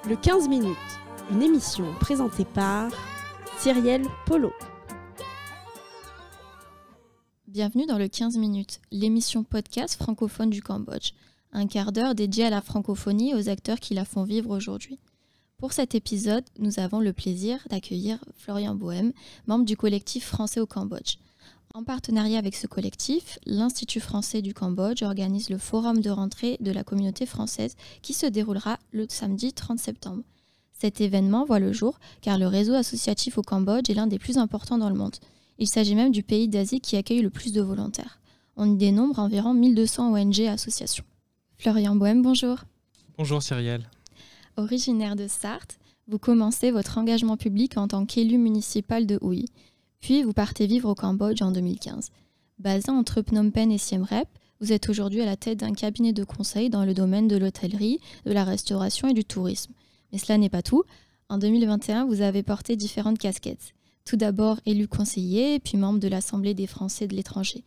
Le 15 minutes, une émission présentée par Cyrielle Polo. Bienvenue dans le 15 minutes, l'émission podcast francophone du Cambodge. Un quart d'heure dédié à la francophonie et aux acteurs qui la font vivre aujourd'hui. Pour cet épisode, nous avons le plaisir d'accueillir Florian Bohème, membre du collectif français au Cambodge. En partenariat avec ce collectif, l'Institut français du Cambodge organise le forum de rentrée de la communauté française qui se déroulera le samedi 30 septembre. Cet événement voit le jour car le réseau associatif au Cambodge est l'un des plus importants dans le monde. Il s'agit même du pays d'Asie qui accueille le plus de volontaires. On y dénombre environ 1200 ONG et associations. Florian Bohème, bonjour. Bonjour Cyrielle. Originaire de Sarthe, vous commencez votre engagement public en tant qu'élu municipal de Hue. Puis vous partez vivre au Cambodge en 2015. Basé entre Phnom Penh et Siem Reap, vous êtes aujourd'hui à la tête d'un cabinet de conseil dans le domaine de l'hôtellerie, de la restauration et du tourisme. Mais cela n'est pas tout. En 2021, vous avez porté différentes casquettes. Tout d'abord élu conseiller, puis membre de l'Assemblée des Français de l'étranger.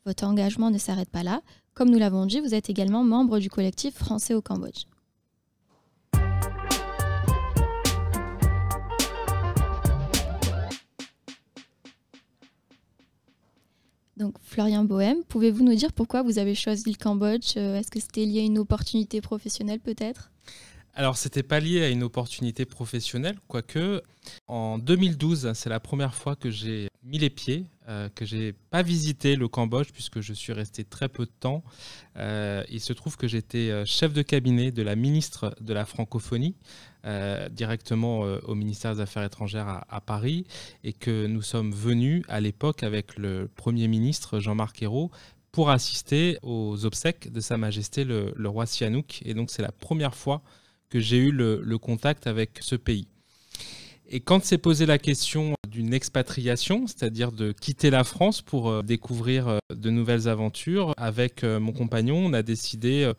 Votre engagement ne s'arrête pas là. Comme nous l'avons dit, vous êtes également membre du collectif français au Cambodge. Donc, Florian Bohème, pouvez-vous nous dire pourquoi vous avez choisi le Cambodge ? Est-ce que c'était lié à une opportunité professionnelle peut-être ? Alors, c'était pas lié à une opportunité professionnelle, quoique en 2012, c'est la première fois que j'ai mis les pieds, que j'ai pas visité le Cambodge puisque je suis resté très peu de temps. Il se trouve que j'étais chef de cabinet de la ministre de la Francophonie, directement au ministère des Affaires étrangères à Paris, et que nous sommes venus à l'époque avec le Premier ministre Jean-Marc Ayrault pour assister aux obsèques de Sa Majesté le roi Sihanouk. Et donc c'est la première fois que j'ai eu le contact avec ce pays. Et quand s'est posée la question d'une expatriation, c'est-à-dire de quitter la France pour découvrir de nouvelles aventures, avec mon compagnon, on a décidé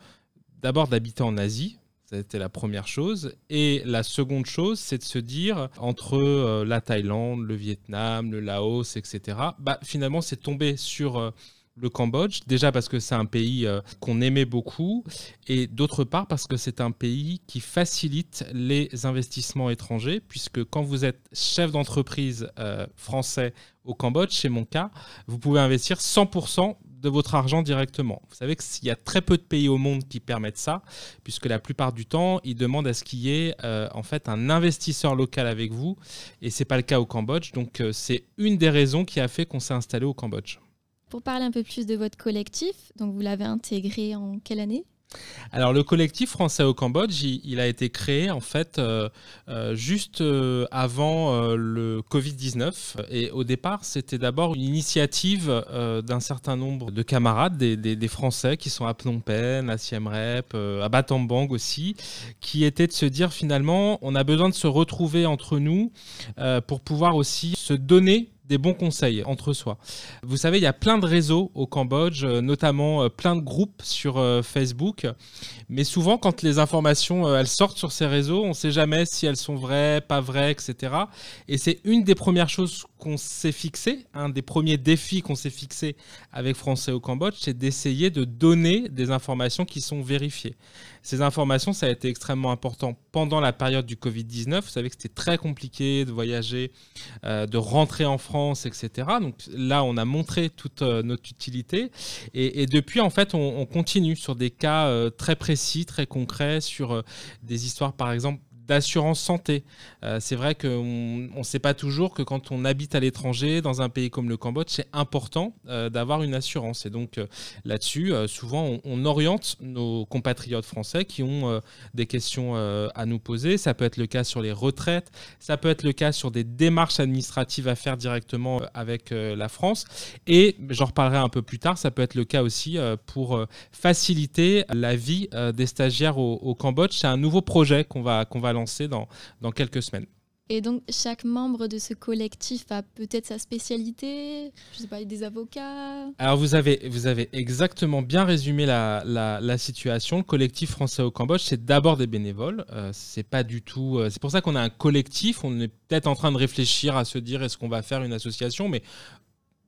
d'abord d'habiter en Asie. C'était la première chose. Et la seconde chose, c'est de se dire, entre la Thaïlande, le Vietnam, le Laos, etc., finalement, c'est tombé sur le Cambodge, déjà parce que c'est un pays qu'on aimait beaucoup, et d'autre part parce que c'est un pays qui facilite les investissements étrangers, puisque quand vous êtes chef d'entreprise français au Cambodge, c'est mon cas, vous pouvez investir 100% de votre argent directement. Vous savez qu'il y a très peu de pays au monde qui permettent ça, puisque la plupart du temps, ils demandent à ce qu'il y ait en fait un investisseur local avec vous, et ce n'est pas le cas au Cambodge. Donc c'est une des raisons qui a fait qu'on s'est installé au Cambodge. Pour parler un peu plus de votre collectif, donc vous l'avez intégré en quelle année ? Alors le collectif français au Cambodge, il a été créé en fait juste avant le Covid-19, et au départ c'était d'abord une initiative d'un certain nombre de camarades, des Français qui sont à Phnom Penh, à Siem Reap, à Battambang aussi, qui était de se dire finalement on a besoin de se retrouver entre nous pour pouvoir aussi se donner des bons conseils entre soi. Vous savez, il y a plein de réseaux au Cambodge, notamment plein de groupes sur Facebook. Mais souvent, quand les informations elles sortent sur ces réseaux, on ne sait jamais si elles sont vraies, pas vraies, etc. Et c'est une des premières choses qu'on s'est fixé, un des premiers défis qu'on s'est fixé avec Français au Cambodge, c'est d'essayer de donner des informations qui sont vérifiées. Ces informations, ça a été extrêmement important pendant la période du Covid-19. Vous savez que c'était très compliqué de voyager, de rentrer en France, etc. Donc là, on a montré toute notre utilité. Et depuis, en fait, on continue sur des cas très précis, très concrets, sur des histoires, par exemple, d'assurance santé. C'est vrai qu'on ne sait pas toujours que quand on habite à l'étranger, dans un pays comme le Cambodge, c'est important d'avoir une assurance. Et donc là-dessus, souvent, on oriente nos compatriotes français qui ont des questions à nous poser. Ça peut être le cas sur les retraites, ça peut être le cas sur des démarches administratives à faire directement avec la France. Et j'en reparlerai un peu plus tard, ça peut être le cas aussi pour faciliter la vie des stagiaires au Cambodge. C'est un nouveau projet qu'on va lancé dans quelques semaines. Et donc, chaque membre de ce collectif a peut-être sa spécialité, je ne sais pas, des avocats. Alors, vous avez exactement bien résumé la situation. Le collectif français au Cambodge, c'est d'abord des bénévoles. C'est pas du tout. C'est pour ça qu'on a un collectif. On est peut-être en train de réfléchir à se dire est-ce qu'on va faire une association, mais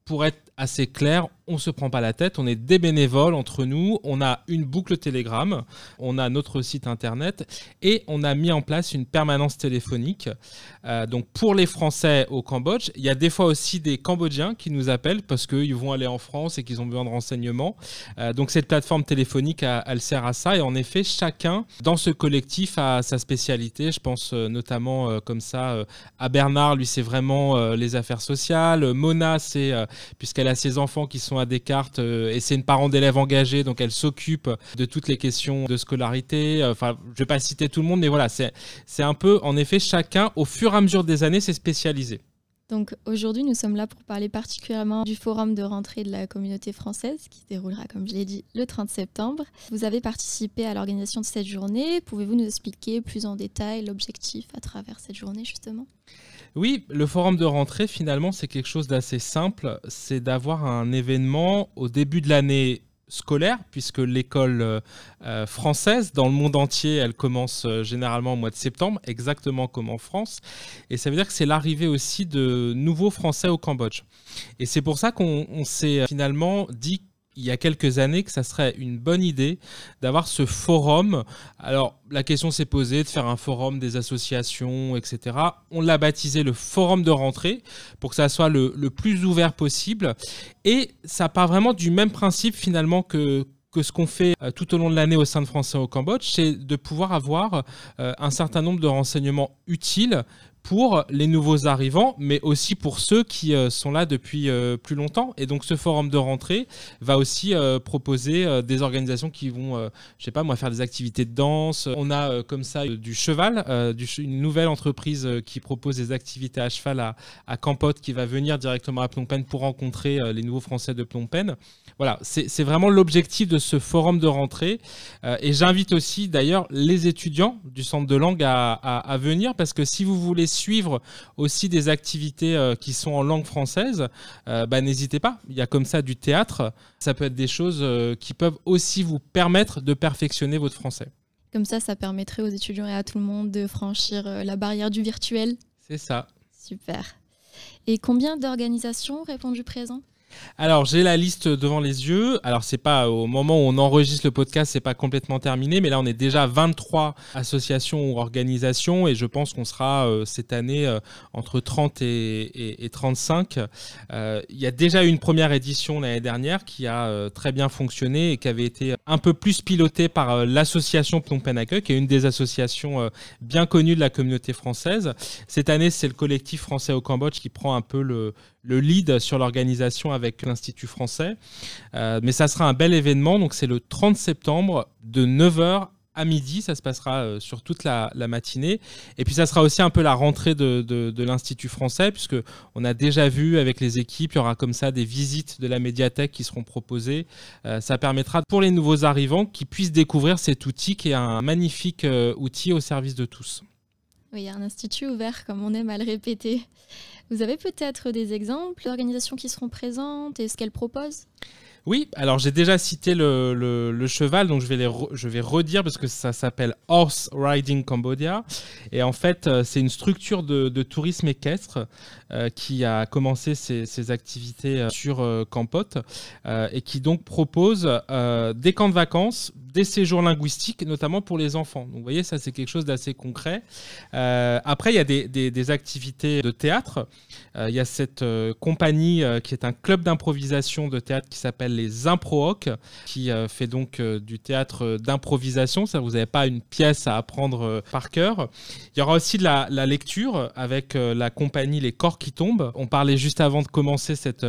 pour être assez clair, on ne se prend pas la tête, on est des bénévoles entre nous, on a une boucle Telegram, on a notre site internet et on a mis en place une permanence téléphonique. Donc pour les Français au Cambodge, il y a des fois aussi des Cambodgiens qui nous appellent parce qu'ils vont aller en France et qu'ils ont besoin de renseignements. Donc cette plateforme téléphonique, elle sert à ça. Et en effet, chacun dans ce collectif a sa spécialité. Je pense notamment comme ça à Bernard, lui c'est vraiment les affaires sociales. Mona, c'est puisqu'elle a ses enfants qui sont à Descartes et c'est une parent d'élève engagée, donc elle s'occupe de toutes les questions de scolarité. Enfin, je ne vais pas citer tout le monde, mais voilà, c'est un peu, en effet, chacun, au fur et à mesure des années, s'est spécialisé. Donc aujourd'hui, nous sommes là pour parler particulièrement du forum de rentrée de la communauté française qui se déroulera, comme je l'ai dit, le 30 septembre. Vous avez participé à l'organisation de cette journée. Pouvez-vous nous expliquer plus en détail l'objectif à travers cette journée, justement ? Oui, le forum de rentrée, finalement, c'est quelque chose d'assez simple. C'est d'avoir un événement au début de l'année scolaire, puisque l'école française, dans le monde entier, elle commence généralement au mois de septembre, exactement comme en France. Et ça veut dire que c'est l'arrivée aussi de nouveaux Français au Cambodge. Et c'est pour ça qu'on s'est finalement dit il y a quelques années que ça serait une bonne idée d'avoir ce forum. Alors, la question s'est posée de faire un forum des associations, etc. On l'a baptisé le forum de rentrée pour que ça soit le plus ouvert possible. Et ça part vraiment du même principe finalement que ce qu'on fait tout au long de l'année au sein de Français au Cambodge, c'est de pouvoir avoir un certain nombre de renseignements utiles pour les nouveaux arrivants, mais aussi pour ceux qui sont là depuis plus longtemps. Et donc ce forum de rentrée va aussi proposer des organisations qui vont, je sais pas moi, faire des activités de danse. On a comme ça du cheval, une nouvelle entreprise qui propose des activités à cheval à Kampot, qui va venir directement à Phnom Penh pour rencontrer les nouveaux Français de Phnom Penh. Voilà, c'est vraiment l'objectif de ce forum de rentrée. Et j'invite aussi d'ailleurs les étudiants du centre de langue à venir, parce que si vous voulez suivre aussi des activités qui sont en langue française, n'hésitez pas. Il y a comme ça du théâtre. Ça peut être des choses qui peuvent aussi vous permettre de perfectionner votre français. Comme ça permettrait aux étudiants et à tout le monde de franchir la barrière du virtuel. C'est ça. Super. Et combien d'organisations répondu présent ? Alors, j'ai la liste devant les yeux. Alors, c'est pas au moment où on enregistre le podcast, c'est pas complètement terminé, mais là, on est déjà 23 associations ou organisations et je pense qu'on sera cette année entre 30 et 35. Il y a déjà eu une première édition l'année dernière qui a très bien fonctionné et qui avait été un peu plus pilotée par l'association Phnom Penh Accueil, qui est une des associations bien connues de la communauté française. Cette année, c'est le collectif français au Cambodge qui prend un peu le lead sur l'organisation avec l'Institut français. Mais ça sera un bel événement. Donc, c'est le 30 septembre de 9h à midi. Ça se passera sur toute la matinée. Et puis, ça sera aussi un peu la rentrée de l'Institut français, puisqu'on a déjà vu avec les équipes, il y aura comme ça des visites de la médiathèque qui seront proposées. Ça permettra pour les nouveaux arrivants qu'ils puissent découvrir cet outil qui est un magnifique outil au service de tous. Oui, il y a un institut ouvert, comme on aime à le répéter. Vous avez peut-être des exemples d'organisations qui seront présentes et ce qu'elles proposent ? Oui, alors j'ai déjà cité le cheval, donc je vais redire parce que ça s'appelle Horse Riding Cambodia. Et en fait, c'est une structure de tourisme équestre qui a commencé ses activités sur Kampot et qui donc propose des camps de vacances, des séjours linguistiques, notamment pour les enfants. Donc vous voyez, ça c'est quelque chose d'assez concret. Après, il y a des activités de théâtre. Il y a cette compagnie qui est un club d'improvisation de théâtre qui s'appelle les Improhoc, qui fait donc du théâtre d'improvisation. Ça, vous n'avez pas une pièce à apprendre par cœur. Il y aura aussi de la lecture avec la compagnie Les Corps qui tombent. On parlait juste avant de commencer cet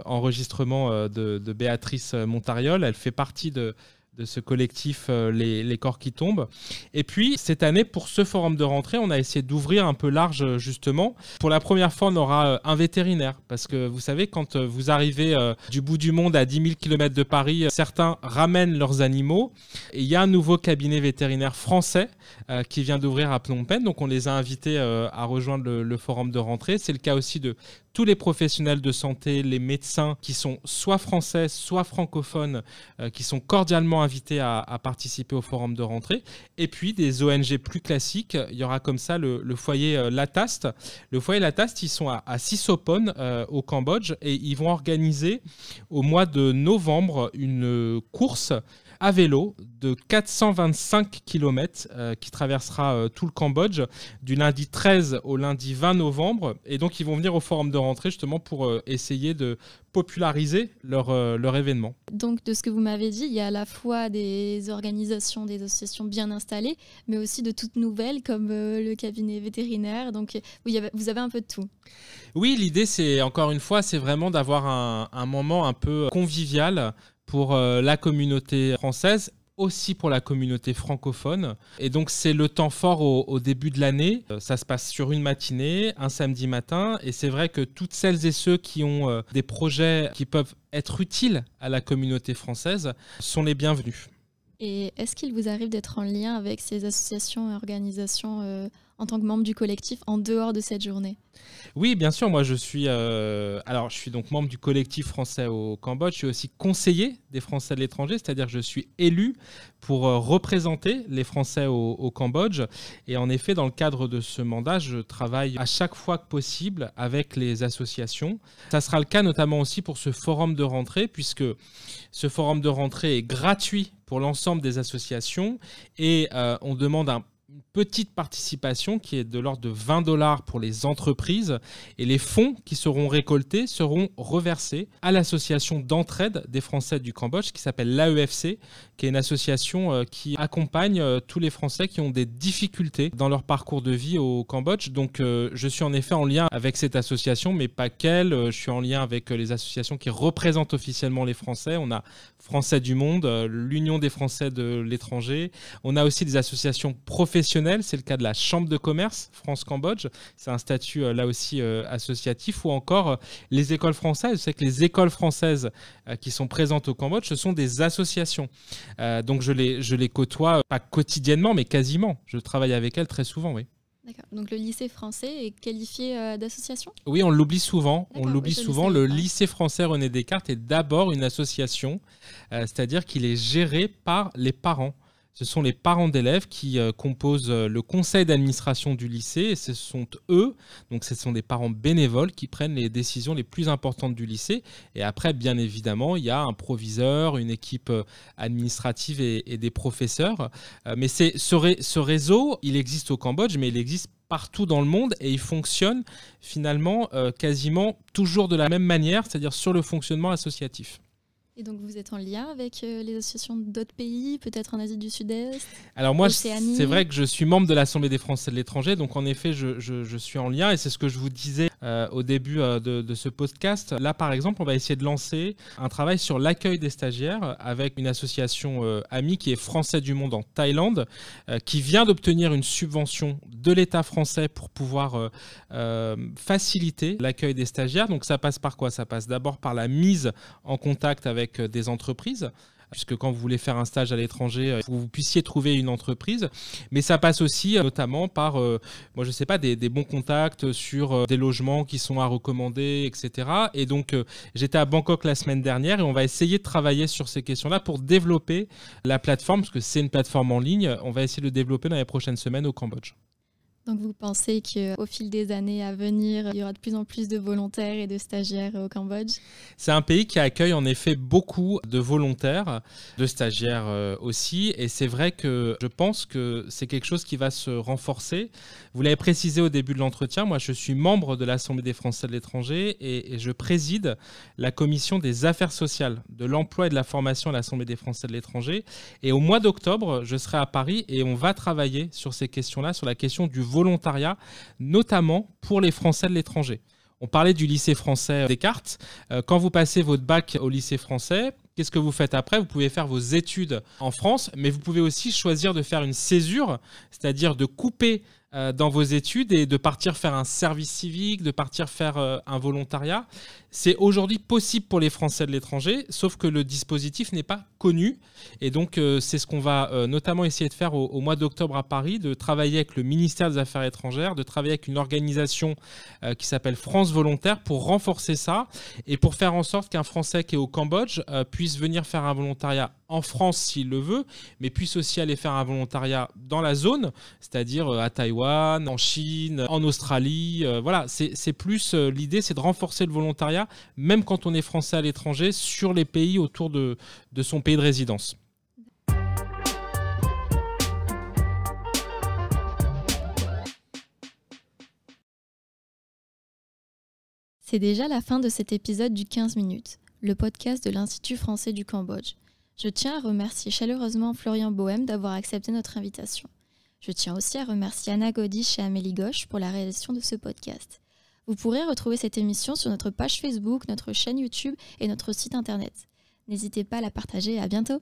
enregistrement de Béatrice Montariol. Elle fait partie de ce collectif les Corps qui tombent. Et puis, cette année, pour ce forum de rentrée, on a essayé d'ouvrir un peu large, justement. Pour la première fois, on aura un vétérinaire. Parce que, vous savez, quand vous arrivez du bout du monde à 10 000 km de Paris, certains ramènent leurs animaux. Et il y a un nouveau cabinet vétérinaire français qui vient d'ouvrir à Phnom Penh. Donc, on les a invités à rejoindre le forum de rentrée. C'est le cas aussi de tous les professionnels de santé, les médecins qui sont soit français, soit francophones, qui sont cordialement également invités à participer au forum de rentrée. Et puis des ONG plus classiques, il y aura comme ça le foyer Latast. Le foyer Latast, ils sont à Sisopon au Cambodge et ils vont organiser au mois de novembre une course à vélo de 425 km qui traversera tout le Cambodge du lundi 13 au lundi 20 novembre. Et donc, ils vont venir au forum de rentrée justement pour essayer de populariser leur événement. Donc, de ce que vous m'avez dit, il y a à la fois des organisations, des associations bien installées, mais aussi de toutes nouvelles comme le cabinet vétérinaire. Donc, vous avez un peu de tout. Oui, l'idée, c'est encore une fois, c'est vraiment d'avoir un moment un peu convivial pour la communauté française, aussi pour la communauté francophone. Et donc, c'est le temps fort au début de l'année. Ça se passe sur une matinée, un samedi matin. Et c'est vrai que toutes celles et ceux qui ont des projets qui peuvent être utiles à la communauté française sont les bienvenus. Et est-ce qu'il vous arrive d'être en lien avec ces associations et organisations en tant que membre du collectif en dehors de cette journée ? Oui, bien sûr. Moi, je suis donc membre du collectif français au Cambodge. Je suis aussi conseiller des Français de l'étranger, c'est-à-dire que je suis élu pour représenter les Français au Cambodge. Et en effet, dans le cadre de ce mandat, je travaille à chaque fois que possible avec les associations. Ça sera le cas notamment aussi pour ce forum de rentrée, puisque ce forum de rentrée est gratuit pour l'ensemble des associations et on demande une petite participation qui est de l'ordre de $20 pour les entreprises et les fonds qui seront récoltés seront reversés à l'association d'entraide des Français du Cambodge qui s'appelle l'AEFC, qui est une association qui accompagne tous les Français qui ont des difficultés dans leur parcours de vie au Cambodge. Donc je suis en effet en lien avec cette association, mais pas qu'elle. Je suis en lien avec les associations qui représentent officiellement les Français. On a Français du Monde, l'Union des Français de l'étranger. On a aussi des associations professionnelles. C'est le cas de la Chambre de commerce France-Cambodge. C'est un statut là aussi associatif. Ou encore les écoles françaises. Je sais que les écoles françaises qui sont présentes au Cambodge, ce sont des associations. Donc je les côtoie, pas quotidiennement, mais quasiment. Je travaille avec elles très souvent, oui. D'accord. Donc le lycée français est qualifié d'association ? Oui, on l'oublie souvent. D'accord, On l'oublie oui, souvent. Le lycée français René Descartes est d'abord une association, c'est-à-dire qu'il est géré par les parents. Ce sont les parents d'élèves qui composent le conseil d'administration du lycée et ce sont eux, donc ce sont des parents bénévoles qui prennent les décisions les plus importantes du lycée. Et après, bien évidemment, il y a un proviseur, une équipe administrative et des professeurs. Mais ce réseau, il existe au Cambodge, mais il existe partout dans le monde et il fonctionne finalement quasiment toujours de la même manière, c'est-à-dire sur le fonctionnement associatif. Et donc vous êtes en lien avec les associations d'autres pays, peut-être en Asie du Sud-Est ? Alors moi, Océanie. c'est vrai que je suis membre de l'Assemblée des Français de l'étranger, donc en effet, je suis en lien et c'est ce que je vous disais au début de ce podcast. Là, par exemple, on va essayer de lancer un travail sur l'accueil des stagiaires avec une association amie qui est Français du Monde en Thaïlande, qui vient d'obtenir une subvention de l'État français pour pouvoir faciliter l'accueil des stagiaires. Donc ça passe par quoi ? Ça passe d'abord par la mise en contact avec des entreprises, puisque quand vous voulez faire un stage à l'étranger, il faut que vous puissiez trouver une entreprise. Mais ça passe aussi notamment par, moi je sais pas, des bons contacts sur des logements qui sont à recommander, etc. Et donc j'étais à Bangkok la semaine dernière et on va essayer de travailler sur ces questions-là pour développer la plateforme, parce que c'est une plateforme en ligne. On va essayer de le développer dans les prochaines semaines au Cambodge. Donc vous pensez qu'au fil des années à venir, il y aura de plus en plus de volontaires et de stagiaires au Cambodge ? C'est un pays qui accueille en effet beaucoup de volontaires, de stagiaires aussi. Et c'est vrai que je pense que c'est quelque chose qui va se renforcer. Vous l'avez précisé au début de l'entretien, moi je suis membre de l'Assemblée des Français de l'étranger et je préside la commission des affaires sociales, de l'emploi et de la formation à l'Assemblée des Français de l'étranger. Et au mois d'octobre, je serai à Paris et on va travailler sur ces questions-là, sur la question du volontariat, notamment pour les Français de l'étranger. On parlait du lycée français Descartes. Quand vous passez votre bac au lycée français, qu'est-ce que vous faites après ? Vous pouvez faire vos études en France, mais vous pouvez aussi choisir de faire une césure, c'est-à-dire de couper dans vos études et de partir faire un service civique, de partir faire un volontariat. C'est aujourd'hui possible pour les Français de l'étranger, sauf que le dispositif n'est pas connu. Et donc, c'est ce qu'on va notamment essayer de faire au mois d'octobre à Paris, de travailler avec le ministère des Affaires étrangères, de travailler avec une organisation qui s'appelle France Volontaire pour renforcer ça et pour faire en sorte qu'un Français qui est au Cambodge puisse venir faire un volontariat en France s'il le veut, mais puisse aussi aller faire un volontariat dans la zone, c'est-à-dire à Taïwan, en Chine, en Australie. Voilà, c'est plus l'idée, c'est de renforcer le volontariat, même quand on est Français à l'étranger, sur les pays autour de son pays de résidence. C'est déjà la fin de cet épisode du 15 minutes, le podcast de l'Institut français du Cambodge. Je tiens à remercier chaleureusement Florian Bohème d'avoir accepté notre invitation. Je tiens aussi à remercier Anna Godiche et Amélie Gauche pour la réalisation de ce podcast. Vous pourrez retrouver cette émission sur notre page Facebook, notre chaîne YouTube et notre site internet. N'hésitez pas à la partager et à bientôt.